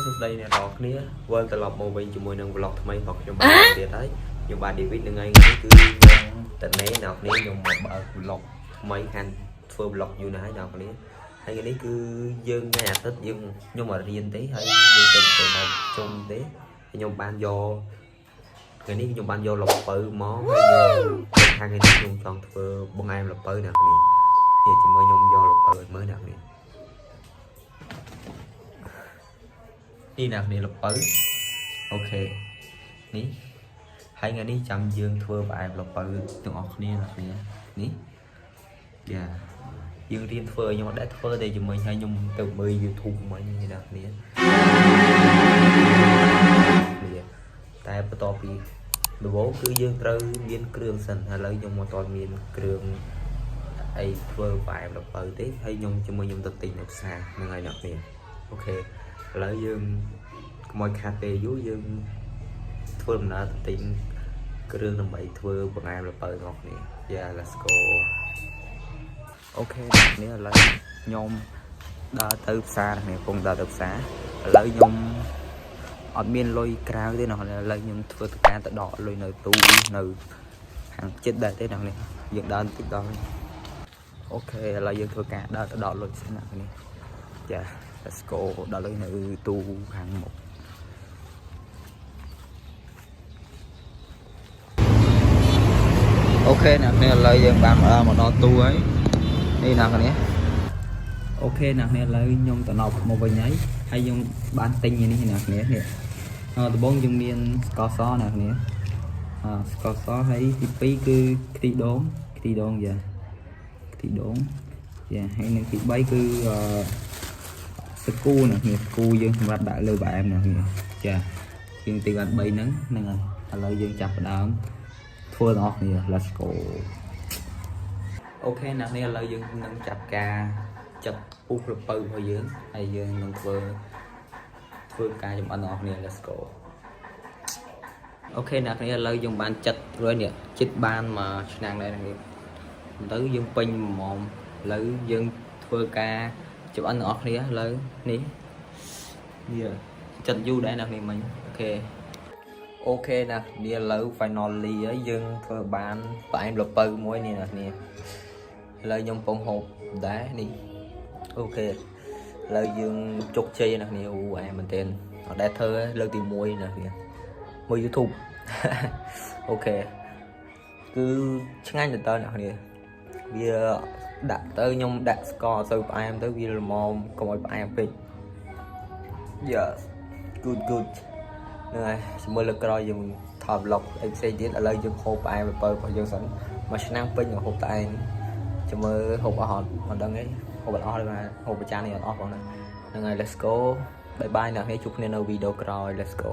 សុស្ដីអ្នកនរគ្នាវិលត្រឡប់មកវិញជាមួយនឹង vlog ថ្មីរបស់ខ្ញុំបាទទៀតហើយខ្ញុំបាទ David នឹងថ្ងៃនេះគឺខ្ញុំតនេអ្នកនរគ្នាខ្ញុំមកបើក vlog ថ្មីខាងធ្វើ vlog យូរណាស់ហើយអ្នកនរគ្នាហើយថ្ងៃនេះគឺយើងថ្ងៃអាទិត្យយើងខ្ញុំមករៀនទេហើយយើងទៅមកជុំទេខ្ញុំបានយកថ្ងៃនេះខ្ញុំបានយកលពៅមកហើយខ្ញុំខាងនេះខ្ញុំចង់ធ្វើបង្អែមលពៅអ្នកនរគ្នានិយាយជាមួយខ្ញុំយកលពៅឲ្យមើលអ្នកនរគ្នានេះអ្នកនេះលពៅអូខេនេះហើយថ្ងៃនេះចាំយើងធ្វើផ្អែមលពៅទាំងអស់គ្នាអ្នកនេះនេះយ៉ាយើងរៀនធ្វើខ្ញុំអត់ដែរធ្វើទេជាមួយហើយខ្ញុំទៅមើល YouTube មិញនេះអ្នកនេះតែបន្ទាប់ពីដំបូងគឺយើងត្រូវមានគ្រឿងសិនឥឡូវខ្ញុំមកតន់មានគ្រឿងអីធ្វើផ្អែមលពៅទេហើយខ្ញុំជាមួយខ្ញុំទៅទិញនៅផ្សារហ្នឹងហើយអ្នកនេះអូខេឥឡូវយើងកុំឲ្យខាតពេលយូរយើងធ្វើដំណើរទៅទិញគ្រឿងដើម្បីធ្វើបង្អែមលពៅរបស់គ្នា Yeah let's go អូខេនេះឥឡូវខ្ញុំដើរទៅផ្សារនេះកំពុងដើរទៅផ្សារឥឡូវខ្ញុំអត់មានលុយក្រៅទេណាឥឡូវខ្ញុំធ្វើការទៅដកលុយនៅទូនៅខាងចិត្តដែរទេដល់នេះយើងដើរតិចដល់អូខេឥឡូវយើងធ្វើការដើរទៅដកលុយស្នាក់នេះចា let's go ដល់លុយនៅទូខាងមុខអូខេអ្នកនេះឥឡូវយើងបានមកដល់ទូហើយនេះអ្នកនេះអូខេអ្នកនេះឥឡូវខ្ញុំទៅណប់មកវិញហើយខ្ញុំបានទិញនេះអ្នកនេះនេះដំបូងយើងមានស្ករសអ្នកនេះស្ករសហើយទី2គឺខ្ទិះដូងយ៉ាខ្ទិះដូងយ៉ាហើយនឹងទី3គឺសាគូអ្នកនេះសាគូយើងសម្រាប់ដាក់លើផ្អែមអ្នកនេះចាយើងទីបាន3ហ្នឹងហើយឥឡូវយើងចាប់ផ្ដើមធ្វើទាំងអស់គ្នា let's go អូខេអ្នកនេះឥឡូវយើងនឹងចាប់ការចាត់ពុះលពៅរបស់យើងហើយយើងនឹងធ្វើការចម្អិនរបស់គ្នា let's go អូខេអ្នកនេះឥឡូវយើងបានចាត់រួចនេះចិត្តបានមកឆ្នាំងដែរនេះទៅយើងពេញហ្មងឥឡូវយើងធ្វើការចម្អិនរបស់គ្នាឥឡូវនេះចាត់យូរដែរអ្នកនេះមិញអូខេអ្នកនេះឥឡូវ finally ហើយយើងធ្វើបានផ្អែមលពៅមួយនេះអ្នកនេះឥឡូវខ្ញុំកំពុងហូបដែរនេះអូខេឥឡូវយើងជោគជ័យអ្នកនេះអូអែមែនទែនអត់ដែលធ្វើលើកទី1អ្នកនេះមើល YouTube អូខេគឺឆ្ងាញ់ទៅអ្នកនេះវាដាក់ទៅខ្ញុំដាក់ស្ករទៅផ្អែមទៅវាល្មមកុំឲ្យផ្អែមពេក Yes good ហ្នឹងហើយមើលលើក្រោយយើងថត vlog អីផ្សេងទៀតឥឡូវយើងហូបផ្អែមលពៅរបស់យើងសិនមួយឆ្នាំពេញហូបតែឯងចាំមើលហូបអស់អត់ដឹងទេហូបអត់អស់ទេបាទហូបប្រចាំនេះអត់អស់ផងហ្នឹងហើយ let's go bye bye អ្នកនេះជួបគ្នានៅវីដេអូក្រោយ let's go